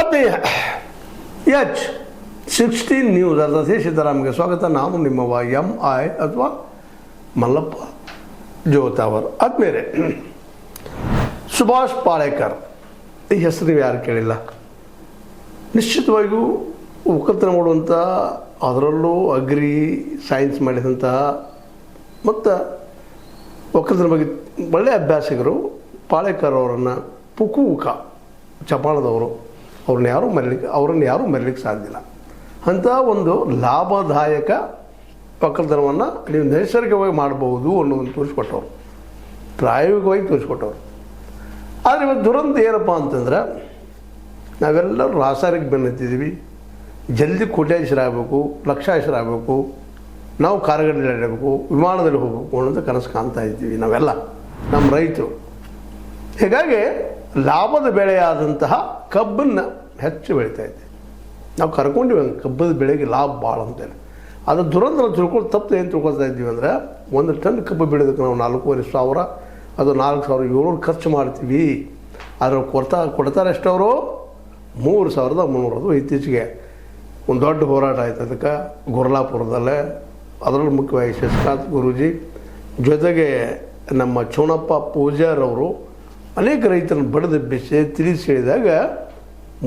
ಆತ್ಮೀಯ H16 news ಅರ್ಧೇ Siddaramaiah ಸ್ವಾಗತ. ನಾನು ನಿಮ್ಮವ MI ಅಥವಾ ಮಲ್ಲಪ್ಪ ಜೋತಾವರ್. ಆದ್ಮೇಲೆ ಸುಭಾಷ್ ಪಾಳೇಕರ್ ಈ ಹೆಸರು ನೀವು ಯಾರು ಕೇಳಿಲ್ಲ. ನಿಶ್ಚಿತವಾಗಿಯೂ ಒಕ್ಕಲ್ತನ ಮಾಡುವಂಥ, ಅದರಲ್ಲೂ ಅಗ್ರಿ ಸೈನ್ಸ್ ಮಾಡಿದಂತಹ ಮತ್ತು ಒಕ್ಕಲ್ತನ ಬಗ್ಗೆ ಒಳ್ಳೆಯ ಅಭ್ಯಾಸಿಗರು ಪಾಳೇಕರ್ ಅವರನ್ನು ಪುಕುಕ ಚಪಾಳದವರು ಅವರನ್ನು ಯಾರೂ ಮರೀಲಿಕ್ಕೆ ಸಾಧ್ಯ ಇಲ್ಲ. ಅಂಥ ಒಂದು ಲಾಭದಾಯಕ ಒಕ್ಕಲ್ತನವನ್ನು ನೀವು ನೈಸರ್ಗಿಕವಾಗಿ ಮಾಡಬಹುದು ಅನ್ನೋದನ್ನು ತೋರಿಸ್ಕೊಟ್ಟವ್ರು, ಪ್ರಾಯೋಗಿಕವಾಗಿ ತೋರಿಸ್ಕೊಟ್ಟವ್ರು. ಆದರೆ ಇವತ್ತು ದುರಂತ ಏನಪ್ಪ ಅಂತಂದ್ರೆ, ನಾವೆಲ್ಲರೂ ರಾಸಾಯನಿಕ ಬೆನ್ನತ್ತಿದ್ದೀವಿ, ಜಲ್ದಿ ಕೋಟ್ಯಾಧೀಶರಾಗಬೇಕು, ಲಕ್ಷಾಧೀಶರಾಗಬೇಕು, ನಾವು ಕಾರುಗಳಲ್ಲಿ ಇಡಬೇಕು, ವಿಮಾನದಲ್ಲಿ ಹೋಗಬೇಕು ಅನ್ನೋದು ಕನಸು ಕಾಣ್ತಾ ಇದ್ದೀವಿ ನಾವೆಲ್ಲ, ನಮ್ಮ ರೈತರು. ಹೀಗಾಗಿ ಲಾಭದ ಬೆಳೆಯಾದಂತಹ ಕಬ್ಬನ್ನು ಹೆಚ್ಚು ಬೆಳೀತಾ ಇದ್ದೀವಿ. ನಾವು ಕರ್ಕೊಂಡಿವಿ ಕಬ್ಬದ ಬೆಳೆಗೆ ಲಾಭ ಭಾಳ ಅಂತೇಳಿ. ಅದು ದುರಂತ ನಾವು ತಿಳ್ಕೊಂಡು ತಪ್ಪು ಏನು ತಿಳ್ಕೊಳ್ತಾ ಇದ್ದೀವಿ ಅಂದರೆ, 1 ಟನ್ ಕಬ್ಬು ಬೆಳೆದಕ್ಕೆ ನಾವು 4,500 ಅದು 4,700 ಖರ್ಚು ಮಾಡ್ತೀವಿ. ಆದರೆ ಕೊಡ್ತಾರೆ ಎಷ್ಟವರು 3,300. ಅದು ಇತ್ತೀಚೆಗೆ ಒಂದು ದೊಡ್ಡ ಹೋರಾಟ ಆಯ್ತು ಅದಕ್ಕೆ ಗುರ್ಲಾಪುರದಲ್ಲೇ. ಅದರಲ್ಲೂ ಮುಖ್ಯವಾಗಿ ಶಶಿಕಾಂತ್ ಗುರೂಜಿ ಜೊತೆಗೆ ನಮ್ಮ ಚೋಣಪ್ಪ ಪೂಜಾರ್ ಅವರು ಅನೇಕ ರೈತರನ್ನು ಬಡಿದು ಬೆಚ್ಚಿ ತಿಳಿಸಿ ಹೇಳಿದಾಗ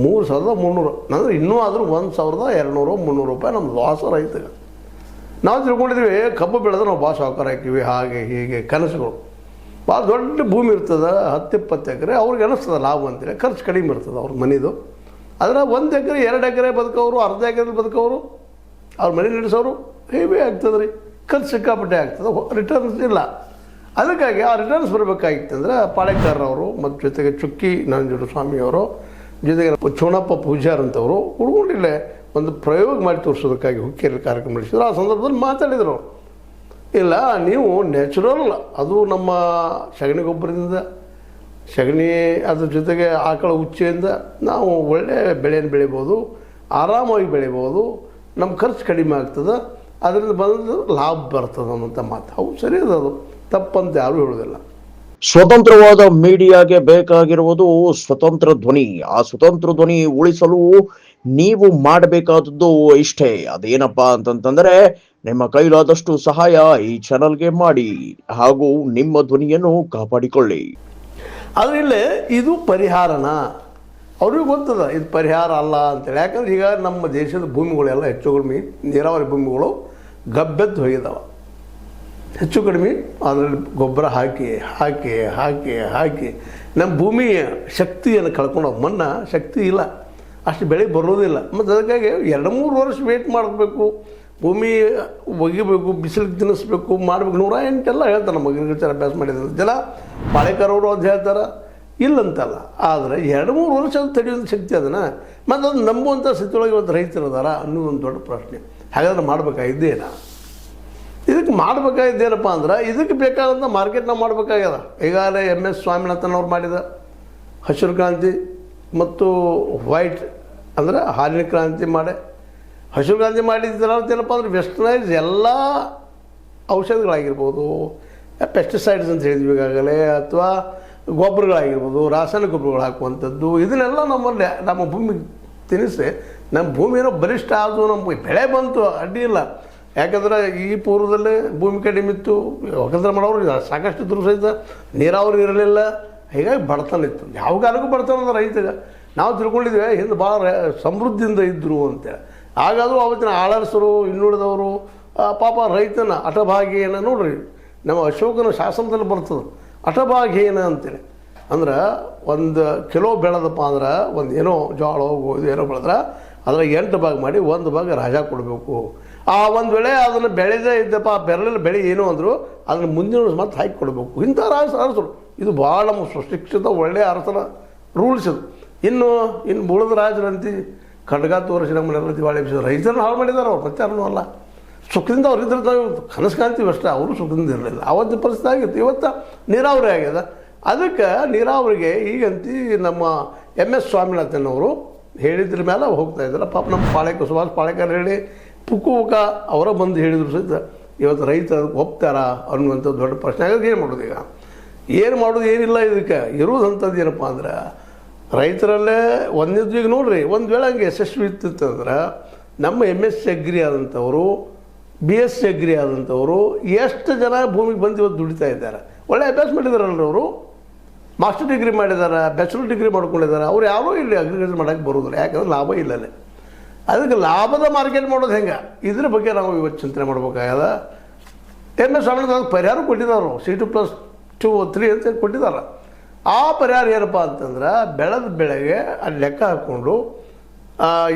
3,300 ಅಂದರೆ ಇನ್ನೂ ಆದರೂ 1,200-300 ರೂಪಾಯಿ ನಮ್ಮ ಲಾಸ ರೈತಗೆ. ನಾವು ತಿಳ್ಕೊಂಡಿದ್ವಿ ಕಬ್ಬು ಬೆಳೆದ್ರೆ ನಾವು ಭಾಳ ಸಾವುಕಾರ ಹಾಕಿವಿ, ಹಾಗೆ ಹೀಗೆ ಕನಸುಗಳು. ಭಾಳ ದೊಡ್ಡ ಭೂಮಿ ಇರ್ತದೆ, 10-20 ಎಕರೆ, ಅವ್ರಿಗೆ ಅನ್ನಿಸ್ತದೆ ಲಾಭ ಅಂತೇಳಿ. ಖರ್ಚು ಕಡಿಮೆ ಇರ್ತದೆ ಅವ್ರ ಮನೆದು. ಆದರೆ 1 ಎಕರೆ 2 ಎಕರೆ ಬದುಕೋರು, ಅರ್ಧ ಎಕರೆ ಬದುಕೋರು, ಅವ್ರ ಮನೆ ನಡೆಸೋರು ಹೆವಿ ಆಗ್ತದೆ ರೀ. ಖರ್ಚು ಸಿಕ್ಕಾಪಟ್ಟೆ ಆಗ್ತದೆ, ರಿಟರ್ನ್ಸ್ ಇಲ್ಲ. ಅದಕ್ಕಾಗಿ ಆ ರಿಟರ್ನ್ಸ್ ಬರಬೇಕಾಗಿತ್ತಂದ್ರೆ ಪಾಳೇಕರ್ ಅವರು ಮತ್ತು ಜೊತೆಗೆ ಚುಕ್ಕಿ ನಂಜುಂಡಸ್ವಾಮಿಯವರು ಜೊತೆಗೆ ಚೋಣಪ್ಪ ಪೂಜಾರ್ ಅಂತವರು ಹುಡ್ಕೊಂಡಿಲ್ಲೇ ಒಂದು ಪ್ರಯೋಗ ಮಾಡಿ ತೋರಿಸೋದಕ್ಕಾಗಿ ಹುಕ್ಕೇರಿ ಕಾರ್ಯಕ್ರಮ ನಡೆಸಿದ್ರು. ಆ ಸಂದರ್ಭದಲ್ಲಿ ಮಾತಾಡಿದರು, ಇಲ್ಲ ನೀವು ನ್ಯಾಚುರಲ್, ಅದು ನಮ್ಮ ಸಗಣಿ ಗೊಬ್ಬರದಿಂದ, ಸಗಣಿ ಅದ್ರ ಜೊತೆಗೆ ಆಕಳ ಉಚ್ಚೆಯಿಂದ ನಾವು ಒಳ್ಳೆಯ ಬೆಳೆಯನ್ನು ಬೆಳಿಬೋದು, ಆರಾಮಾಗಿ ಬೆಳಿಬೋದು, ನಮ್ಮ ಖರ್ಚು ಕಡಿಮೆ ಆಗ್ತದೆ, ಅದರಿಂದ ಬಂದು ಲಾಭ ಬರ್ತದೆ ಅನ್ನೋಂಥ ಮಾತು. ಹೌದು, ಸರಿ ಅದು ತಪ್ಪಂತ ಯಾರೂ ಹೇಳೋದಿಲ್ಲ. ಸ್ವತಂತ್ರವಾದ ಮೀಡಿಯಾಗೆ ಬೇಕಾಗಿರುವುದು ಸ್ವತಂತ್ರ ಧ್ವನಿ. ಆ ಸ್ವತಂತ್ರ ಧ್ವನಿ ಉಳಿಸಲು ನೀವು ಮಾಡಬೇಕಾದದ್ದು ಇಷ್ಟೇ. ಅದೇನಪ್ಪಾ ಅಂತಂತಂದ್ರೆ, ನಿಮ್ಮ ಕೈಲಾದಷ್ಟು ಸಹಾಯ ಈ ಚಾನಲ್ಗೆ ಮಾಡಿ ಹಾಗೂ ನಿಮ್ಮ ಧ್ವನಿಯನ್ನು ಕಾಪಾಡಿಕೊಳ್ಳಿ. ಆದರೆ ಇಲ್ಲೇ ಇದು ಪರಿಹಾರನ ಅವ್ರಿಗೆ ಗೊತ್ತದ, ಇದು ಪರಿಹಾರ ಅಲ್ಲ ಅಂತೇಳಿ. ಯಾಕಂದ್ರೆ ಈಗ ನಮ್ಮ ದೇಶದ ಭೂಮಿಗಳೆಲ್ಲ ಹೆಚ್ಚು ಕಡಿಮೆ ನೀರಾವರಿ ಭೂಮಿಗಳು ಗಬ್ಬೆದ್ದು ಹೋಗಿದ್ದಾವೆ. ಹೆಚ್ಚು ಕಡಿಮೆ ಅದರಲ್ಲಿ ಗೊಬ್ಬರ ಹಾಕಿ ಹಾಕಿ ಹಾಕಿ ಹಾಕಿ ನಮ್ಮ ಭೂಮಿಯ ಶಕ್ತಿಯನ್ನು ಕಳ್ಕೊಂಡು, ಮಣ್ಣು ಶಕ್ತಿ ಇಲ್ಲ, ಅಷ್ಟು ಬೆಳೆ ಬರೋದಿಲ್ಲ. ಮತ್ತು ಅದಕ್ಕಾಗಿ 2-3 ವರ್ಷ ವೇಟ್ ಮಾಡಬೇಕು, ಭೂಮಿ ಒಗಿಬೇಕು, ಬಿಸಿಲಿಗೆ ತಿನ್ನಿಸ್ಬೇಕು, ಮಾಡಬೇಕು. 108 ಎಲ್ಲ ಹೇಳ್ತಾರೆ ನಮ್ಮ ಅಗ್ರಿಕಲ್ಚರ್ ಅಭ್ಯಾಸ ಮಾಡಿದ ಜನ. ಪಾಳೇಕರ್ ಅವರು ಅದು ಹೇಳ್ತಾರೆ, ಇಲ್ಲಂತಲ್ಲ. ಆದರೆ 2-3 ವರ್ಷ ಅದು ತಡೆಯುವಂಥ ಶಕ್ತಿ ಅದನ್ನು, ಮತ್ತು ಅದು ನಂಬುವಂಥ ಸ್ಥಿತಿಯೊಳಗೆ ಇವತ್ತು ರೈತರು ಅದಾರ ಅನ್ನೋದೊಂದು ದೊಡ್ಡ ಪ್ರಶ್ನೆ. ಹಾಗಾದ್ರೆ ಮಾಡಬೇಕಾಗಿದ್ದೇನಾ? ಇದಕ್ಕೆ ಮಾಡಬೇಕಾಗಿದ್ದೇನಪ್ಪ ಅಂದ್ರೆ, ಇದಕ್ಕೆ ಬೇಕಾದಂಥ ಮಾರ್ಕೆಟ್ ನಾವು ಮಾಡಬೇಕಾಗ್ಯದ. ಈಗಾಗಲೇ MS ಸ್ವಾಮಿನಾಥನ್ ಅವ್ರು ಮಾಡಿದ ಹಸಿರು ಕ್ರಾಂತಿ ಮತ್ತು ವೈಟ್ ಅಂದರೆ ಹಾಲಿನ ಕ್ರಾಂತಿ ಮಾಡಿ, ಹಸಿರು ಕ್ರಾಂತಿ ಮಾಡಿದ್ದರ ಏನಪ್ಪ ಅಂದ್ರೆ ವೆಸ್ಟರ್ನೈಸ್ ಎಲ್ಲ ಔಷಧಿಗಳಾಗಿರ್ಬೋದು, ಪೆಸ್ಟಿಸೈಡ್ಸ್ ಅಂತ ಹೇಳಿದ್ವಿ ಈಗಾಗಲೇ, ಅಥವಾ ಗೊಬ್ಬರಗಳಾಗಿರ್ಬೋದು, ರಾಸಾಯನಿಕ ಗೊಬ್ಬರಗಳು ಹಾಕುವಂಥದ್ದು, ಇದನ್ನೆಲ್ಲ ನಮ್ಮಲ್ಲಿ ನಮ್ಮ ಭೂಮಿಗೆ ತಿನ್ನಿಸಿ ನಮ್ಮ ಭೂಮಿ ಏನೋ ಬಲಿಷ್ಠ ಆದರೂ ನಮಗೆ ಬೆಳೆ ಬಂತು, ಅಡ್ಡಿ ಇಲ್ಲ. ಯಾಕಂದ್ರೆ ಈ ಪೂರ್ವದಲ್ಲೇ ಭೂಮಿ ಕಡಿಮೆ ಇತ್ತು, ಒಕ್ಕಲ್ತನ ಮಾಡೋರು ಸಾಕಷ್ಟು ಇದ್ರು ಸಹಿತ ನೀರಾವರಿ ಇರಲಿಲ್ಲ. ಹೀಗಾಗಿ ಬಡತನ ಇತ್ತು. ಯಾವ ಕಾಲಕ್ಕೂ ಬಡತನದ ರೈತಗೆ. ನಾವು ತಿಳ್ಕೊಂಡಿದ್ವಿ ಹಿಂದೆ ಭಾಳ ಸಮೃದ್ಧಿಯಿಂದ ಇದ್ದರು ಅಂತೇಳಿ. ಹಾಗಾದರೂ ಅವತ್ತಿನ ಆಳರಸರು, ಇನ್ನುಳಿದವರು ಪಾಪ ರೈತನ ಅಟಭಾಗ್ಯನ ನೋಡ್ರಿ, ನಮ್ಮ ಅಶೋಕನ ಶಾಸನದಲ್ಲಿ ಬರ್ತದೆ ಅಟಭಾಗ್ಯನ ಅಂತೇಳಿ. ಅಂದ್ರೆ 1 ಕಿಲೋ ಬೆಳೆದಪ್ಪ ಅಂದ್ರೆ, ಒಂದು ಏನೋ ಜೋಳ ಗೋಧಿ ಏನೋ ಬೆಳೆದ್ರೆ ಅದರ 8 ಭಾಗ ಮಾಡಿ 1 ಭಾಗ ರಾಜ ಕೊಡಬೇಕು. ಆ ಒಂದು ವೇಳೆ ಅದನ್ನು ಬೆಳೆದೇ ಇದ್ದಪ್ಪ, ಬೆರಳಿನ ಬೆಳೆ ಏನು ಅಂದರು ಅದನ್ನು ಮುಂದಿನ ವರ್ಷ ಮತ್ತೆ ಹಾಕಿ ಕೊಡಬೇಕು. ಇಂಥ ಅರಸರು ಇದು ಭಾಳ ನಮ್ಮ ಸುಶಿಕ್ಷಿತ ಒಳ್ಳೆಯ ಅರಸನ ರೂಲ್ಸ್ ಇದು. ಇನ್ನು ಉಳಿದ ರಾಜರಂತಿ ಖಡ್ಗ ತೋರಿಸಿ ನಮ್ಮನ್ನೆಲ್ಲ ದಿವಾಳಿ ಎಬ್ಬಿಸಿದ್ರು. ರೈತರನ್ನು ಹಾಳು ಮಾಡಿದ್ದಾರೆ ಅವ್ರು, ಪ್ರಚಾರನೂ ಅಲ್ಲ. ಸುಖದಿಂದ ಅವ್ರು ಇದ್ರೆ ನಾವು ಕನಸು ಕಾಣ್ತೀವಿ ಅಷ್ಟೇ, ಅವರು ಸುಖದಿಂದ ಇರಲಿಲ್ಲ. ಆವತ್ತಿನ ಪರಿಸ್ಥಿತಿ ಆಗಿತ್ತು. ಇವತ್ತು ನೀರಾವರಿ ಆಗ್ಯದ. ಅದಕ್ಕೆ ನೀರಾವರಿಗೆ ಈಗಂತಿ ನಮ್ಮ MS ಸ್ವಾಮಿನಾಥನ್ ಅವರು ಹೇಳಿದ್ರ ಮೇಲೆ ಹೋಗ್ತಾ ಇದ್ದಾರೆ. ಪಾಪ ನಮ್ಮ ಸುಭಾಷ್ ಪಾಳೇಕರ್ ಹೇಳಿ ಪುಕುಕ ಅವರ ಬಂದು ಹೇಳಿದ್ರು ಸಹಿತ ಇವತ್ತು ರೈತರು ಒಪ್ತಾರ ಅನ್ನುವಂಥ ದೊಡ್ಡ ಪ್ರಶ್ನೆ ಆಗೋದು. ಏನು ಮಾಡೋದು ಈಗ? ಏನು ಮಾಡೋದು? ಏನಿಲ್ಲ. ಇದಕ್ಕೆ ಇರೋದಂಥದ್ದು ಏನಪ್ಪ ಅಂದ್ರೆ, ರೈತರಲ್ಲೇ ಒಂದಿದ್ದು ಈಗ ನೋಡ್ರಿ, ಒಂದು ವೇಳೆ ಹಂಗೆ ಯಶಸ್ವಿ ಇತ್ತಿತ್ತಂದ್ರೆ ನಮ್ಮ MSc ಅಗ್ರಿ ಆದಂಥವರು, BSc ಅಗ್ರಿ ಆದಂಥವರು ಎಷ್ಟು ಜನ ಭೂಮಿಗೆ ಬಂದು ಇವತ್ತು ದುಡಿತಾ ಇದ್ದಾರೆ. ಒಳ್ಳೆ ಅಭ್ಯಾಸ ಮಾಡಿದಾರಲ್ರಿ ಅವರು, ಮಾಸ್ಟರ್ ಡಿಗ್ರಿ ಮಾಡಿದ್ದಾರೆ, ಬ್ಯಾಚುಲರ್ ಡಿಗ್ರಿ ಮಾಡ್ಕೊಂಡಿದ್ದಾರೆ. ಅವ್ರು ಯಾರೂ ಇಲ್ಲಿ ಅಗ್ರಿಕಲ್ಚರ್ ಮಾಡೋಕ್ಕೆ ಬರೋದಿಲ್ಲ, ಯಾಕಂದ್ರೆ ಲಾಭ ಇಲ್ಲಲ್ಲೇ. ಅದಕ್ಕೆ ಲಾಭದ ಮಾರ್ಕೆಟ್ ಮಾಡೋದು ಹೆಂಗೆ, ಇದ್ರ ಬಗ್ಗೆ ನಾವು ಇವತ್ತು ಚಿಂತನೆ ಮಾಡ್ಬೇಕಾಗದ. MS ಸ್ವಾಮಿನಾಥನ್ ಪರಿಹಾರ ಕೊಟ್ಟಿದ್ದಾರೆ, C2+2 ಅಂತ ಕೊಟ್ಟಿದ್ದಾರೆ. ಆ ಪರಿಹಾರ ಏನಪ್ಪ ಅಂತಂದ್ರೆ ಬೆಳೆದ ಬೆಳೆಗೆ ಅಲ್ಲಿ ಲೆಕ್ಕ ಹಾಕ್ಕೊಂಡು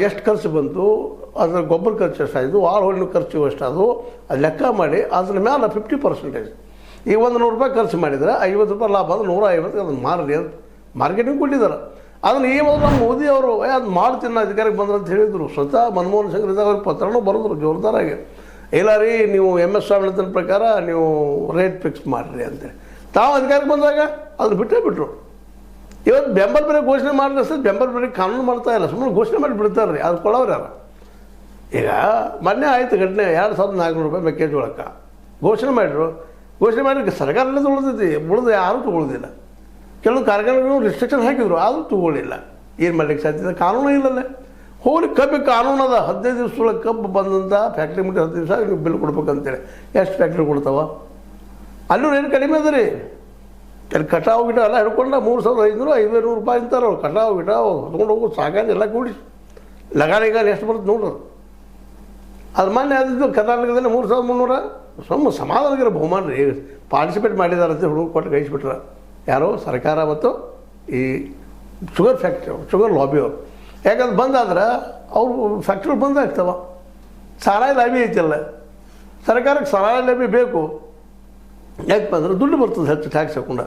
ಎಷ್ಟು ಖರ್ಚು ಬಂತು, ಅದರ ಗೊಬ್ಬರ ಖರ್ಚು ಎಷ್ಟಾಯಿತು, ಆಳುಗಳಿನ ಖರ್ಚು ಎಷ್ಟಾದವು, ಅದು ಲೆಕ್ಕ ಮಾಡಿ ಅದ್ರ ಮೇಲೆ 50%. ಈಗ ₹100 ಖರ್ಚು ಮಾಡಿದರೆ ₹50 ಲಾಭ ಅಂದ್ರೆ $150 ಅದನ್ನು ಮಾರಲಿ ಅಂತ ಮಾರ್ಕೆಟಿಂಗ್ ಕೊಟ್ಟಿದ್ದಾರೆ. ಅದನ್ನು ಈ ಮೊದಲು ನಮ್ಮ ಮೋದಿ ಅವರು ಅದು ಮಾಡ್ತೀನಿ ಅಧಿಕಾರಕ್ಕೆ ಬಂದ್ರೆ ಅಂತ ಹೇಳಿದರು. ಸ್ವತಃ ಮನಮೋಹನ್ ಸಿಂಗ್ ಇದ್ದಾಗ ಅವ್ರಿಗೆ ಪತ್ರನೂ ಬರೆದ್ರು ಜೋರ್ದಾರಾಗಿ, ಇಲ್ಲ ರೀ ನೀವು MS ಸ್ವಾಮಿನಾಥನ್ ಪ್ರಕಾರ ನೀವು ರೇಟ್ ಫಿಕ್ಸ್ ಮಾಡಿರಿ ಅಂತೇಳಿ. ತಾವು ಅಧಿಕಾರಕ್ಕೆ ಬಂದಾಗ ಅದನ್ನು ಬಿಟ್ಟರು. ಇವತ್ತು ಬೆಂಬಲ ಬೆಲೆ ಘೋಷಣೆ ಮಾಡಿದ್ರೆ ಸರ್ ಬೆಂಬಲ ಬೆಲೆ ಕಾನೂನು ಮಾಡ್ತಾ ಇಲ್ಲ, ಸುಮ್ಮನೆ ಘೋಷಣೆ ಮಾಡಿ ಬಿಡ್ತಾರೆ ರೀ, ಅದು ಕೊಡೋರು ಯಾರು. ಈಗ ಮೊನ್ನೆ ಆಯಿತು ಘಟನೆ, ₹2,400 ಮೆಕ್ಕೆಜೋಳಕ್ಕೆ ಘೋಷಣೆ ಮಾಡಿದ್ರು. ಘೋಷಣೆ ಮಾಡಿ ಸರ್ಕಾರಲ್ಲೇ ತೊಗೊಳ್ತೈತಿ, ಉಳಿದು ಯಾರೂ ತೊಗೊಳ್ಳೋದಿಲ್ಲ. ಕೆಲವು ಕಾರ್ಖಾನೆಗಳು ರಿಸ್ಟ್ರಿಕ್ಷನ್ ಹಾಕಿದ್ರು, ಆದರೂ ತೊಗೊಳ್ಳಿಲ್ಲ. ಏನು ಮಾಡ್ಲಿಕ್ಕೆ ಸಾಧ್ಯತೆ, ಕಾನೂನು ಇಲ್ಲಲ್ಲೇ. ಹೋಗ್ಲಿ ಕಬ್ಬಿಗೆ ಕಾನೂನು ಅದ, 15 ದಿವಸದೊಳಗೆ ಕಬ್ಬು ಬಂದಂಥ ಫ್ಯಾಕ್ಟ್ರಿ ಮುಟ್ಟಿ 10 ದಿವಸ ನೀವು ಬಿಲ್ ಕೊಡ್ಬೇಕಂತೇಳಿ. ಎಷ್ಟು ಫ್ಯಾಕ್ಟ್ರಿ ಕೊಡ್ತಾವ, ಅಲ್ಲೂ ರೇಟ್ ಕಡಿಮೆ ಅದ ರೀ. ಅಲ್ಲಿ ಕಟಾವು ಗಿಟ ಎಲ್ಲ ಹಿಡ್ಕೊಂಡು ₹3,500 ₹500 ಅಂತಾರೆ. ಅವ್ರು ಕಟಾವು ಗಿಟ ಹೊತ್ಕೊಂಡು ಹೋಗೋದು ಸಾಕಾಗಿ ಎಲ್ಲ ಕೂಡಿ ಲಗಾಣಿಗಾಲ ಎಷ್ಟು ಬರುತ್ತೆ ನೋಡ್ರಿ. ಅದು ಮೊನ್ನೆ ಆದಿದ್ದು ಕರ್ನಾಟಕದಲ್ಲಿ 3,300 ಸುಮ್ಮ ಸಮಾಧಾನಗಿರೋ ಬಹುಮಾನ ರೀ. ಪಾರ್ಟಿಸಿಪೇಟ್ ಮಾಡಿದಾರೆ ಅಂತ ಹುಡುಗ ಕೊಟ್ಟು ಕಳಿಸ್ಬಿಟ್ರೆ ಯಾರೋ ಸರ್ಕಾರ ಮತ್ತು ಈ ಶುಗರ್ ಫ್ಯಾಕ್ಟ್ರಿ ಅವರು, ಶುಗರ್ ಲಾಬಿ ಅವರು. ಯಾಕಂದ್ರೆ ಬಂದಾದ್ರೆ ಅವರು ಫ್ಯಾಕ್ಟ್ರಿ ಬಂದಾಗ್ತವ. ಸಾರಾಯಿ ಲಾಬಿ ಐತಲ್ಲ, ಸರ್ಕಾರಕ್ಕೆ ಸಾರಾಯಿ ಲಾಬಿ ಬೇಕು. ಯಾಕಪ್ಪ ಅಂದ್ರೆ ದುಡ್ಡು ಬರ್ತದೆ ಹೆಚ್ಚು ಟ್ಯಾಕ್ಸ್ ಹಾಕೊಂಡ.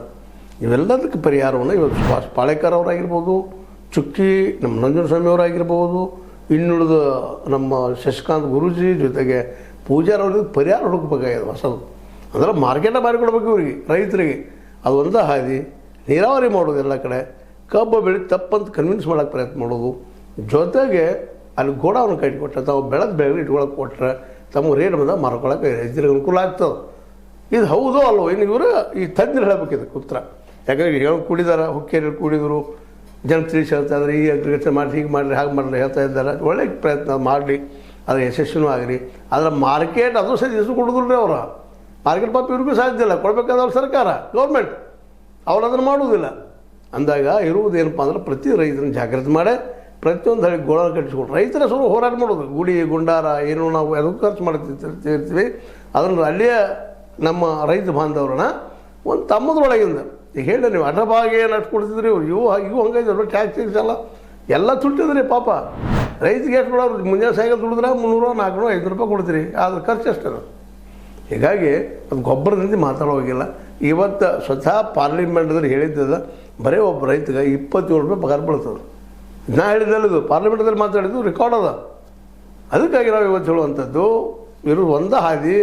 ಇವೆಲ್ಲದಕ್ಕೆ ಪರಿಹಾರವನ್ನು ಇವತ್ತು ಸುಭಾಷ್ ಪಾಳೇಕರ್ ಅವರಾಗಿರ್ಬೋದು, ಚುಕ್ಕಿ ನಮ್ಮ ನಂಜನಸ್ವಾಮಿ ಅವರಾಗಿರ್ಬೋದು, ಇನ್ನುಳಿದ ನಮ್ಮ ಶಶಿಕಾಂತ್ ಗುರೂಜಿ ಜೊತೆಗೆ ಪೂಜಾರ್ ಅವ್ರಿಗೆ ಪರಿಹಾರ ಹುಡುಕಬೇಕಾಗಿದೆ ಹೊಸದು. ಅಂದ್ರೆ ಮಾರ್ಕೆಟ ಮಾಡಿಕೊಡ್ಬೇಕು ಇವ್ರಿಗೆ, ರೈತರಿಗೆ. ಅದು ಒಂದೇ ಹಾದಿ. ನೀರಾವರಿ ಮಾಡೋದು ಎಲ್ಲ ಕಡೆ, ಕಬ್ಬು ಬೆಳೆ ತಪ್ಪಂತ ಕನ್ವಿನ್ಸ್ ಮಾಡೋಕ್ಕೆ ಪ್ರಯತ್ನ ಮಾಡೋದು, ಜೊತೆಗೆ ಅಲ್ಲಿ ಗೋಡಾವನ್ನು ಕಟ್ಟಿಕೊಟ್ರೆ ತಾವು ಬೆಳೆದ ಬೆಳೆ ಇಟ್ಕೊಳಕ್ಕೆ ಕೊಟ್ಟರೆ ತಮ್ಮ ರೇಟ್ ಬಂದಾಗ ಮಾರ್ಕೊಳಕ್ಕೆ ರೈತರಿಗೆ ಅನುಕೂಲ ಆಗ್ತದೆ. ಇದು ಹೌದೋ ಅಲ್ವೋ, ಇನ್ನು ಇವರು ಈ ತಜ್ಞರು ಹೇಳಬೇಕಿದೆ ಉತ್ತರ. ಯಾಕಂದರೆ ಹೇಳಿ ಕೂಡಿದಾರೆ, ಹುಕ್ಕೇರಿ ಕೂಡಿದರು, ಜನ ತಿಳಿಸಿ ಹೇಳ್ತಾ ಇದ್ದಾರೆ ಈ ಅಗ್ರಿಕಲ್ಚರ್ ಮಾಡಿ ಹೀಗೆ ಮಾಡಿರಿ ಹಾಗೆ ಮಾಡಿರಿ ಹೇಳ್ತಾ ಇದ್ದಾರೆ. ಒಳ್ಳೆ ಪ್ರಯತ್ನ ಮಾಡಲಿ, ಅದರ ಯಶಸ್ವಿನೂ ಆಗಲಿ. ಆದರೆ ಮಾರ್ಕೆಟ್ ಅದು ಸಹ ಹೆಸರು ಕೊಡೋದಿಲ್ಲ ರೀ ಅವರು. ಮಾರ್ಕೆಟ್ ಪಾಪ ಇವ್ರಿಗೂ ಸಾಧ್ಯ ಇಲ್ಲ, ಕೊಡಬೇಕಾದವ್ರು ಸರ್ಕಾರ ಗೌರ್ಮೆಂಟ್, ಅವ್ರು ಅದನ್ನು ಮಾಡುವುದಿಲ್ಲ. ಅಂದಾಗ ಇರುವುದೇನಪ್ಪ ಅಂದ್ರೆ ಪ್ರತಿ ರೈತರನ್ನ ಜಾಗೃತಿ ಮಾಡಿ ಪ್ರತಿಯೊಂದು ಹಳ್ಳಿ ಗೋಳ ಕಟ್ಟಿಸ್ಕೊಂಡು ರೈತರ ಸ್ವಲ್ಪ ಹೋರಾಟ ಮಾಡೋದು. ಗುಡಿ ಗುಂಡಾರ ಏನು ನಾವು ಅದಕ್ಕೂ ಖರ್ಚು ಮಾಡ್ತಿರ್ತೀವಿ. ಅದನ್ನು ಅಲ್ಲಿಯ ನಮ್ಮ ರೈತ ಬಾಂಧವ್ರನ್ನ ಒಂದು ತಮ್ಮದ್ರೊಳಗಿಂದ ಈಗ ಹೇಳಿ ನೀವು ಅಡ್ಡಭಾಗ ಏನು ಅಷ್ಟು ಕೊಡ್ತಿದ್ರಿ ಇವು ಇವು ಹಂಗಾಯ್ತು. ಟ್ಯಾಕ್ಸ್ ಎಲ್ಲ ತುಟ್ಟಿದ್ರಿ ಪಾಪ. ರೈತಿಗೆ ಎಷ್ಟು ಕೊಡೋರು, ಮುಂಜಾನೆ ಸಾಯಂಕಾಲ ದುಡಿದ್ರೆ ₹300, ₹400, ₹500 ಕೊಡ್ತೀರಿ, ಆದ್ರೆ ಖರ್ಚು ಅಷ್ಟೇ. ಹೀಗಾಗಿ ಅದು ಗೊಬ್ಬರದಿಂದ ಮಾತಾಡೋ ಹೋಗಿಲ್ಲ. ಇವತ್ತು ಸ್ವತಃ ಪಾರ್ಲಿಮೆಂಟ್ದಲ್ಲಿ ಹೇಳಿದ್ದದ ಬರೀ ಒಬ್ಬ ರೈತಗೆ ₹27 ಪಗಾರ ಬೀಳ್ತದೆ. ನಾ ಹೇಳಿದ್ದಲ್ಲದು ಪಾರ್ಲಿಮೆಂಟಲ್ಲಿ ಮಾತಾಡಿದ್ದು ರೆಕಾರ್ಡ್ ಅದ. ಅದಕ್ಕಾಗಿ ನಾವು ಇವತ್ತು ಹೇಳುವಂಥದ್ದು ಇರೋದು ಒಂದೇ ಹಾದಿ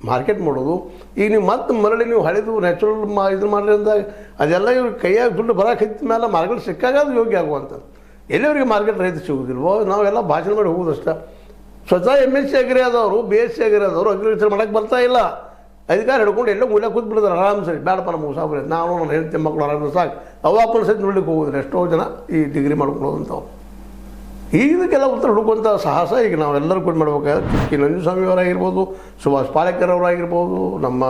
ಮಾರ್ಕೆಟ್ ಮಾಡೋದು. ಈಗ ನೀವು ಮತ್ತೆ ಮರಳಿ ನೀವು ಹಳೆದು ನ್ಯಾಚುರಲ್ ಇದು ಮಾಡಿರಿ ಅಂದಾಗ ಅದೆಲ್ಲ ಇವ್ರ ಕೈಯಾಗಿ ದುಡ್ಡು ಬರೋಕೆ ಹತ್ತಿದ ಮೇಲೆ ಮಾರ್ಕೆಟ್ ಸಿಕ್ಕಾಗ ಅದು ಯೋಗ್ಯ ಆಗುವಂಥದ್ದು. ಎಲ್ಲಿವರೆಗೆ ಮಾರ್ಕೆಟ್ ರೈತ ಸಿಗೋದಿಲ್ವೋ ನಾವೆಲ್ಲ ಭಾಷಣ ಮಾಡಿ ಹೋಗೋದಷ್ಟ. ಸ್ವತಃ MSc ಅಗ್ರಿ ಆದವರು, BSc ಅಗ್ರಿ ಆದವರು ಅಗ್ರಿಕಲ್ಚರ್ ಮಾಡೋಕ್ಕೆ ಬರ್ತಾ ಇಲ್ಲ. ಅಧಿಕಾರ ಹಿಡ್ಕೊಂಡು ಎಲ್ಲೋ ಮೂಲೆ ಕೂತ್ಬಿಡ್ತಾರೆ ಆರಾಮ್. ಸರಿ ಬೇಡಪ್ಪ ನಮ್ಮ ಸಾಬ್ರೆ, ನಾನು ನನ್ನ ಹೆಂಡತಿ ಮಕ್ಕಳು ಆರಾಮ ಸಾಕು ಅವಾಪನ ಸಹಿತ ನೋಡ್ಲಿಕ್ಕೆ ಹೋಗೋದ್ರೆ ಎಷ್ಟೋ ಜನ ಈ ಡಿಗ್ರಿ ಮಾಡ್ಕೊಳ್ಳೋದಂಥವು. ಇದಕ್ಕೆಲ್ಲ ಉತ್ತರ ಹುಡುಕುವಂಥ ಸಾಹಸ ಈಗ ನಾವೆಲ್ಲರೂ ಕೂಡ ಮಾಡ್ಬೇಕಾದ್ರೆ ಚುಕ್ಕಿ ನಂಜುಸ್ವಾಮಿ ಅವರಾಗಿರ್ಬೋದು, ಸುಭಾಷ್ ಪಾಳೇಕರ್ ಅವರಾಗಿರ್ಬೋದು, ನಮ್ಮ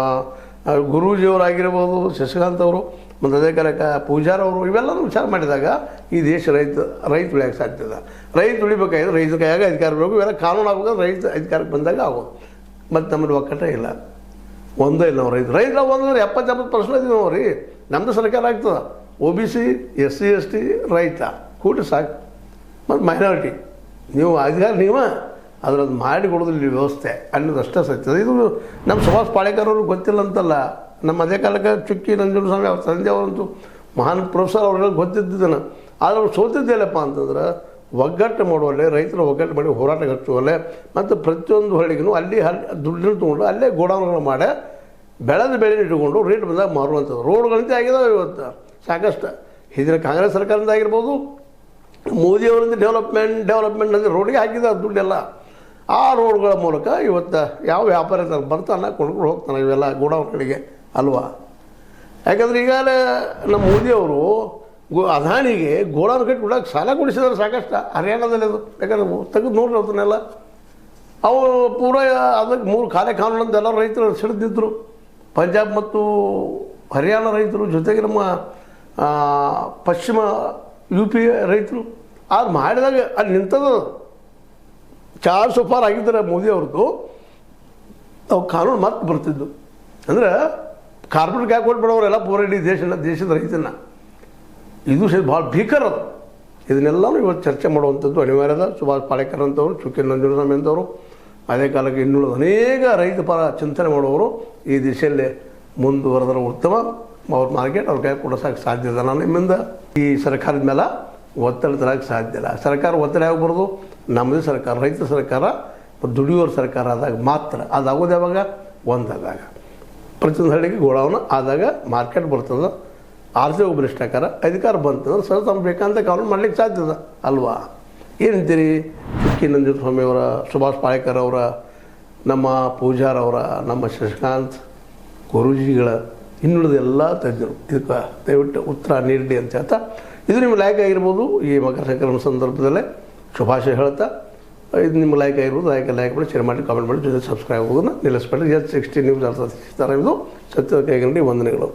ಗುರೂಜಿಯವರಾಗಿರ್ಬೋದು, ಶಶಿಕಾಂತ್ ಅವರು, ಮತ್ತು ಅದೇ ಕಾಲಕ್ಕೆ ಪೂಜಾರ್ ಅವರು, ಇವೆಲ್ಲರೂ ವಿಚಾರ ಮಾಡಿದಾಗ ಈ ದೇಶ ರೈತ ಉಳಿಯೋಕ್ಕೆ ಸಾಧ್ಯದ. ರೈತ ಉಳಿಬೇಕಾದ್ರೆ ರೈತ ಕೈಯಾಗ ಅಧಿಕಾರ ಬೇಕು. ಇವೆಲ್ಲ ಕಾನೂನು ಆಗಬೇಕಾದ್ರೆ ರೈತ ಅಧಿಕಾರಕ್ಕೆ ಬಂದಾಗ ಆಗೋದು. ಮತ್ತು ನಮ್ಮಲ್ಲಿ ಒಕ್ಕಟ ಇಲ್ಲ, ಒಂದೇ ಇಲ್ಲ. ನಾವು ರೈತರ ಒಂದಂದ್ರೆ 70% ಇದೀವಿ ನಾವು ರೀ. ನಮ್ಮದು ಸರ್ಕಾರ ಆಗ್ತದೆ. OBC SC ST ರೈತ ಕೂಡಿ ಸಾಕು, ಮತ್ತು ಮೈನಾರಿಟಿ ನೀವು ಅಧಿಕಾರ ನೀವೇ ಅದರದ್ದು ಮಾಡಿ ಕೊಡೋದಿಲ್ಲ ವ್ಯವಸ್ಥೆ ಅನ್ನೋದಷ್ಟೇ ಸತ್ಯದ. ಇದು ನಮ್ಮ ಸುಭಾಷ್ ಪಾಳೇಕರ್ ಅವ್ರಿಗೆ ಗೊತ್ತಿಲ್ಲ ಅಂತಲ್ಲ. ನಮ್ಮ ಅದೇ ಕಾಲಕ್ಕೆ ಚುಕ್ಕಿ ನಂಜನಸ್ವಾಮಿ ಅವ್ರ ತಂದೆ ಅವರಂತೂ ಮಹಾನ್ ಪ್ರೊಫೆಸರ್ ಅವ್ರಿಗೆ ಗೊತ್ತಿದ್ದನ. ಆದರೆ ಅವ್ರು ಸೋತಿದ್ದೇಲಪ್ಪ ಅಂತಂದ್ರೆ ಒಗ್ಗಟ್ಟು ಮಾಡುವಲ್ಲೇ, ರೈತರ ಒಗ್ಗಟ್ಟು ಮಾಡಿ ಹೋರಾಟ ಹಚ್ಚುವಲ್ಲೇ, ಮತ್ತು ಪ್ರತಿಯೊಂದು ಹಳ್ಳಿಗೂ ಅಲ್ಲಿ ದುಡ್ಡನ್ನು ತೊಗೊಂಡು ಅಲ್ಲೇ ಗೋಡೌನ್ಗಳು ಮಾಡಿ ಬೆಳೆದ ಬೆಳೆ ಇಟ್ಕೊಂಡು ರೇಟ್ ಬಂದಾಗ ಮಾರುವಂಥದ್ದು. ರೋಡ್ಗಳಂತೆ ಆಗಿದಾವೆ ಇವತ್ತು ಸಾಕಷ್ಟು. ಇದ್ರೆ ಕಾಂಗ್ರೆಸ್ ಸರ್ಕಾರದಿಂದ ಆಗಿರ್ಬೋದು, ಮೋದಿಯವರಿಂದ ಡೆವಲಪ್ಮೆಂಟ್ ಅಂದರೆ ರೋಡಿಗೆ ಹಾಕಿದ ದುಡ್ಡೆಲ್ಲ. ಆ ರೋಡ್ಗಳ ಮೂಲಕ ಇವತ್ತು ಯಾವ ವ್ಯಾಪಾರ ಬರ್ತಾನೆ ಕೊಂಡ್ಕೊಂಡು ಹೋಗ್ತಾನೆ ಇವೆಲ್ಲ ಗೋಡೌನ್ಗಳಿಗೆ ಅಲ್ವಾ. ಯಾಕಂದ್ರೆ ಈಗಾಗಲೇ ನಮ್ಮ ಮೋದಿಯವರು ಅದಾನಿಗೆ ಗೋಳಾನ ಕಟ್ಟಿ ಕೊಡೋಕೆ ಸಾಲ ಕೊಡಿಸಿದ್ರೆ ಸಾಕಷ್ಟು ಹರಿಯಾಣದಲ್ಲಿ ಅದು ಬೇಕಾದ್ರೆ ತೆಗೆದು ನೋಡ್ರಿ ಅದನ್ನೆಲ್ಲ ಅವು ಪೂರ ಅದಕ್ಕೆ 3 ಕಾಲೆ ಕಾನೂನು ಅಂತ ಎಲ್ಲ ರೈತರು ಸಿಡಿದಿದ್ದರು. ಪಂಜಾಬ್ ಮತ್ತು ಹರಿಯಾಣ ರೈತರು ಜೊತೆಗೆ ನಮ್ಮ ಪಶ್ಚಿಮ UP ರೈತರು ಅದು ಮಾಡಿದಾಗ ಅಲ್ಲಿ ನಿಂತದ ಚಾರ್ ಸುಫಾರ್ ಆಗಿದ್ದಾರೆ ಮೋದಿ ಅವ್ರದ್ದು. ಅವು ಕಾನೂನು ಮತ್ತೆ ಬರ್ತಿದ್ದು ಅಂದ್ರೆ ಕಾರ್ಪೊರೇಟ್ಗೆ ಯಾಕೆ ಕೊಟ್ಬಿಡೋರೆಲ್ಲ ಪೂರ ಇಡೀ ದೇಶದ ರೈತನ ಇದು ಭಾಳ ಭೀಕರ ಅದು. ಇದನ್ನೆಲ್ಲನೂ ಇವತ್ತು ಚರ್ಚೆ ಮಾಡುವಂಥದ್ದು ಅನಿವಾರ್ಯದ. ಸುಭಾಷ್ ಪಾಳೇಕರ್ ಅಂತವರು, ಚುಕ್ಕಿ ನಂಜುಂಡಸ್ವಾಮಿ ಅಂತವರು, ಅದೇ ಕಾಲಕ್ಕೆ ಇನ್ನುಳಿದ ಅನೇಕ ರೈತ ಪರ ಚಿಂತನೆ ಮಾಡುವವರು ಈ ದಿಶೆಯಲ್ಲಿ ಮುಂದುವರೆದ್ರೆ ಉತ್ತಮ. ಅವ್ರ ಮಾರ್ಕೆಟ್ ಅವ್ರ ಕೈ ಕೊಡಿಸೋಕೆ ಸಾಧ್ಯ ಇದೆ. ನಾನು ನಿಮ್ಮಿಂದ ಈ ಸರ್ಕಾರದ ಮೇಲೆ ಒತ್ತಡ ತರಕ್ಕೆ ಸಾಧ್ಯ ಇಲ್ಲ. ಸರ್ಕಾರ ಒತ್ತಡ ಆಗಬಾರ್ದು. ನಮ್ಮದೇ ಸರ್ಕಾರ, ರೈತ ಸರ್ಕಾರ, ದುಡಿಯೋರ ಸರ್ಕಾರ ಆದಾಗ ಮಾತ್ರ. ಅದಾಗೋದು ಯಾವಾಗ? ಒಂದಾದಾಗ ಪ್ರತಿಯೊಂದು ಹಳ್ಳಿಗೆ ಗೋಳಾವನ ಆದಾಗ ಮಾರ್ಕೆಟ್ ಬರ್ತದೆ. ಆರ್ಥಿಕ ಭ್ರಷ್ಟಾಚಾರ ಅಧಿಕಾರ ಬಂತಂದ್ರೆ ಸರ್ ತಮ್ಮ ಬೇಕಂತ ಕಾನೂನು ಮಾಡ್ಲಿಕ್ಕೆ ಸಾಧ್ಯ ಇದೆ ಅಲ್ವಾ? ಏನಂತೀರಿ? ಚುಕ್ಕಿ ನಂಜುಂಡಸ್ವಾಮಿಯವರ, ಸುಭಾಷ್ ಪಾಳೇಕರ್ ಅವರ, ನಮ್ಮ ಪೂಜಾರ್ ಅವರ, ನಮ್ಮ ಶಶಿಕಾಂತ್ ಗುರೂಜಿಗಳ, ಇನ್ನುಳಿದ ಎಲ್ಲ ತಜ್ಞರು ಇದಕ್ಕೆ ದಯವಿಟ್ಟು ಉತ್ತರ ನೀಡಲಿ ಅಂತ ಹೇಳ್ತಾ, ಇದು ನಿಮ್ಮ ಲೈಕ್ ಆಗಿರ್ಬೋದು. ಈ ಮಕರ ಸಂಕ್ರಮಣ ಸಂದರ್ಭದಲ್ಲೇ ಶುಭಾಶಯ ಹೇಳ್ತಾ, ಇದು ನಿಮ್ಮ ಲೈಕ್ ಆಗಿರ್ಬೋದು. ಲೈಕ್ ಮಾಡಿ, ಶೇರ್ ಮಾಡಿ, ಕಾಮೆಂಟ್ ಮಾಡಿ, ಜೊತೆ ಸಬ್ಸ್ಕ್ರೈಬ್ ಆಗೋದನ್ನು ನಿಲ್ಲಿಸ್ಬೇಡ್ರಿ. S60 ನ್ಯೂಸ್ ಅರ್ಥ ಇದು ಸತ್ಯದ ಕೈಗಂಡಿ ವಂದನೆಗಳು.